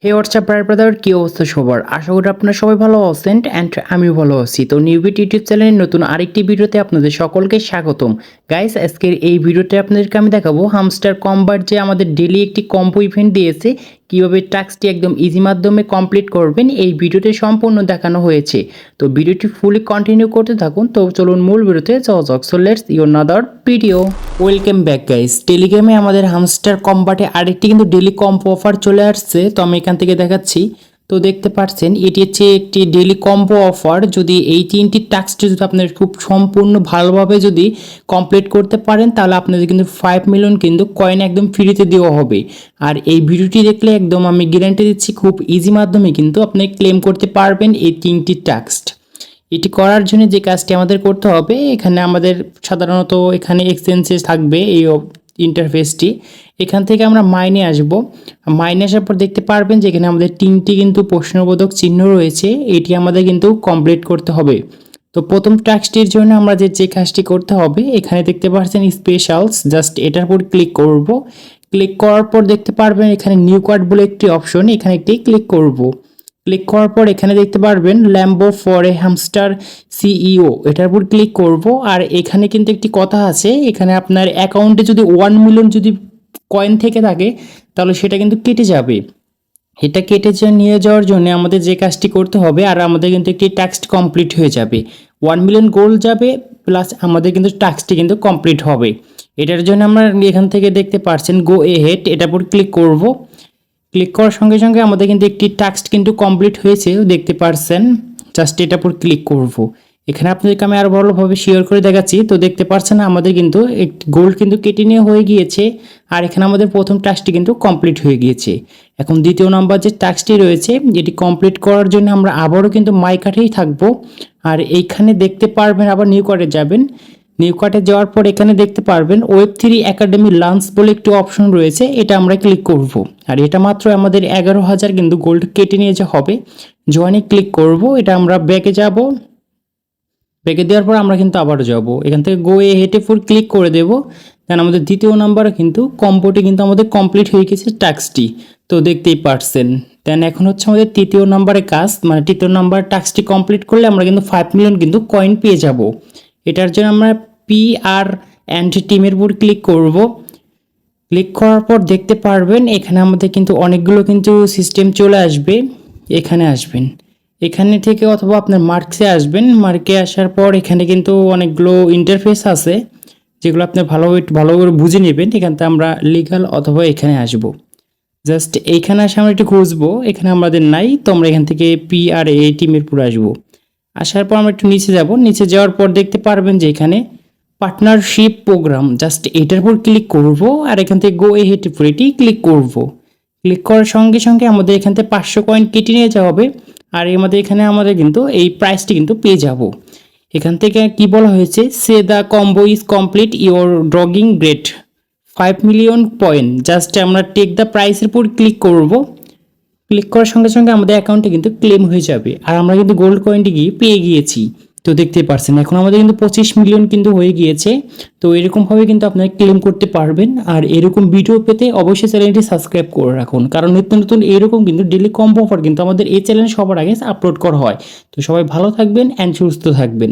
হে WhatsApp brother, কি অবস্থা সবার? আশা করি আপনারা সবাই ভালো আছেন অ্যান্ড আমিও ভালো আছি। তো নিউবিট ইউটিউব চ্যানেলের নতুন আরেকটি ভিডিওতে আপনাদের সকলকে স্বাগতম। গাইস, আজকের এই ভিডিওতে আপনাদেরকে আমি দেখাবো হামস্টার কম্বার যে আমাদের ডেলি একটি কম্বো ইভেন্ট দিয়েছে, কীভাবে টাস্কটি একদম ইজি মাধ্যমে কমপ্লিট করবেন এই ভিডিওতে সম্পূর্ণ দেখানো হয়েছে। তো ভিডিওটি ফুলি কন্টিনিউ করতে থাকুন। তো চলুন মূল ভিডিওতে যাওয়া যাক। So let's you another video. Welcome back guys. টেলিগ্রামে আমাদের হামস্টার কম্বাটে আরেকটি কিন্তু ডেলি কম্বো অফার চলে আসছে। তো আমি এখান থেকে দেখাচ্ছি। তো দেখতে পাচ্ছেন এটি হচ্ছে একটি ডেলি কম্বো অফার। যদি এই তিনটি টাস্কটি যদি আপনার খুব সম্পূর্ণ ভালোভাবে যদি কমপ্লিট করতে পারেন, তাহলে আপনাদের কিন্তু 5 মিলিয়ন কিন্তু কয়েন একদম ফ্রিতে দেওয়া হবে। আর এই ভিডিওটি দেখলে একদম আমি গ্যারান্টি দিচ্ছি খুব ইজি মাধ্যমে কিন্তু আপনি ক্লেম করতে পারবেন এই তিনটি টাস্ক। এটি করার জন্য যে কাজটি আমাদের করতে হবে, এখানে আমাদের সাধারণত এখানে এক্সচেঞ্জেস থাকবে এই ইন্টারফেসটি। এখান থেকে আমরা মাইনে আসব। মাইনে আসার পর দেখতে পারবেন যে এখানে আমাদের তিনটি কিন্তু প্রশ্নবোধক চিহ্ন রয়েছে, এটি আমাদের কিন্তু কমপ্লিট করতে হবে। তো প্রথম টাস্কটির জন্য আমরা যে কাজটি করতে হবে, এখানে দেখতে পাচ্ছেন স্পেশালস, জাস্ট এটার উপর ক্লিক করব। ক্লিক করার পর দেখতে পারবেন এখানে নিউ কার্ড বলে একটি অপশন, এখানে একটি ক্লিক করব। ক্লিক করার পর এখানে দেখতে পারবেন Lambo for a hamster CEO, এটার উপর ক্লিক করব। আর এখানে কিন্তু একটি কথা আছে, এখানে আপনার অ্যাকাউন্টে যদি 1 মিলিয়ন যদি কয়েন থেকে থাকে, তাহলে সেটা কিন্তু কেটে যাবে। এটা কেটে নিয়ে যাওয়ার জন্য আমাদের যে কাজটি করতে হবে, আর আমাদের কিন্তু একটি টাস্ক কমপ্লিট হয়ে যাবে। 1 মিলিয়ন গোল্ড যাবে, প্লাস আমাদের কিন্তু টাস্কটি কিন্তু কমপ্লিট হবে। এটার জন্য আমরা এখান থেকে দেখতে পাচ্ছেন গো এহেড, এটার উপর ক্লিক করব। ক্লিক করার সঙ্গে সঙ্গে আমাদের কিন্তু একটি টাস্ক কিন্তু কমপ্লিট হয়েছে দেখতে পারছেন। জাস্ট এটার উপর ক্লিক করব। এখানে আপনাদেরকে আমি আরও ভালোভাবে শেয়ার করে দেখাচ্ছি। তো দেখতে পাচ্ছেন আমাদের কিন্তু একটি গোল্ড কিন্তু কেটে নিয়ে হয়ে গিয়েছে। আর এখানে আমাদের প্রথম টাস্কটি কিন্তু কমপ্লিট হয়ে গিয়েছে। এখন দ্বিতীয় নাম্বার যে টাস্কটি রয়েছে, এটি কমপ্লিট করার জন্য আমরা আবারও কিন্তু মাই কার্টেই থাকবো। আর এইখানে দেখতে পারবেন আবার নিউ কার্টে যাবেন। নিউ কার্টে যাওয়ার পর এখানে দেখতে পারবেন ওয়েব3 একাডেমি লাঞ্চ বলে একটি অপশন রয়েছে, এটা আমরা ক্লিক করব। আর এটা মাত্র আমাদের 11,000 কিন্তু গোল্ড কেটে নিয়ে যা হবে। জয়েনে ক্লিক করব, এটা আমরা ব্যাকে যাব। ব্যাকে দেওয়ার পর আমরা কিন্তু আবারও যাব, এখান থেকে গো এ হেটে ফুল ক্লিক করে দেব। দেন আমাদের দ্বিতীয় নাম্বারে কিন্তু কম্বোটি কিন্তু আমাদের কমপ্লিট হয়ে গেছে টাস্কটি, তো দেখতেই পারছেন। দেন এখন হচ্ছে আমাদের তৃতীয় নাম্বারে কাজ, মানে তৃতীয় নাম্বার টাস্কটি কমপ্লিট করলে আমরা কিন্তু 5 মিলিয়ন কিন্তু কয়েন পেয়ে যাব। এটার জন্য আমরা পি আর অ্যান্ড টিমের উপর ক্লিক করব। ক্লিক করার পর দেখতে পারবেন এখানে আমাদের কিন্তু অনেকগুলো কিন্তু সিস্টেম চলে আসবে। এখানে আসবেন, এখানে থেকে অথবা আপনার মার্কসে আসবেন। মার্কে আসার পর এখানে কিন্তু অনেকগুলো ইন্টারফেস আছে, যেগুলো আপনি ভালো করে বুঝে নেবেন। এখান থেকে আমরা লিগাল অথবা এখানে আসব। জাস্ট এইখানে আসে আমরা একটু খুঁজবো, এখানে আমাদের নাই, তো আমরা এখান থেকে পি আর এ টিমের উপর আসবো। আসার পর আমরা একটু নিচে যাব। নিচে যাওয়ার পর দেখতে পারবেন যে এখানে পার্টনারশিপ প্রোগ্রাম, জাস্ট এটার উপর ক্লিক করব। আর এখান থেকে গো এহেড উপর এটি ক্লিক করব। ক্লিক করার সঙ্গে সঙ্গে আমাদের এখান থেকে 500 কয়েন কেটে নিয়ে যাওয়া হবে। আর এখানে আমাদের কিন্তু এই প্রাইসটি কিন্তু পেয়ে যাব। এখান থেকে কি বলা হয়েছে, সে the combo is complete your dragging great 5 million point. Just আমরা টেক দ্য প্রাইসের উপর ক্লিক করব। ক্লিক করার সঙ্গে সঙ্গে আমাদের অ্যাকাউন্টে কিন্তু ক্লেম হয়ে যাবে। আর আমরা কিন্তু গোল্ড কয়েনটি পেয়ে গিয়েছি। তো দেখতেই পারছেন এখন আমাদের কিন্তু 25 মিলিয়ন কিন্তু হয়ে গিয়েছে। তো এরকমভাবে কিন্তু আপনারা ক্লেম করতে পারবেন। আর এরকম ভিডিও পেতে অবশ্যই চ্যানেলটি সাবস্ক্রাইব করে রাখুন, কারণ নিত্য নতুন এরকম কিন্তু ডেলি কম্বো অফার কিন্তু আমাদের এই চ্যানেলে সবার আগে আপলোড করা হয়। তো সবাই ভালো থাকবেন অ্যান্ড সুস্থ থাকবেন।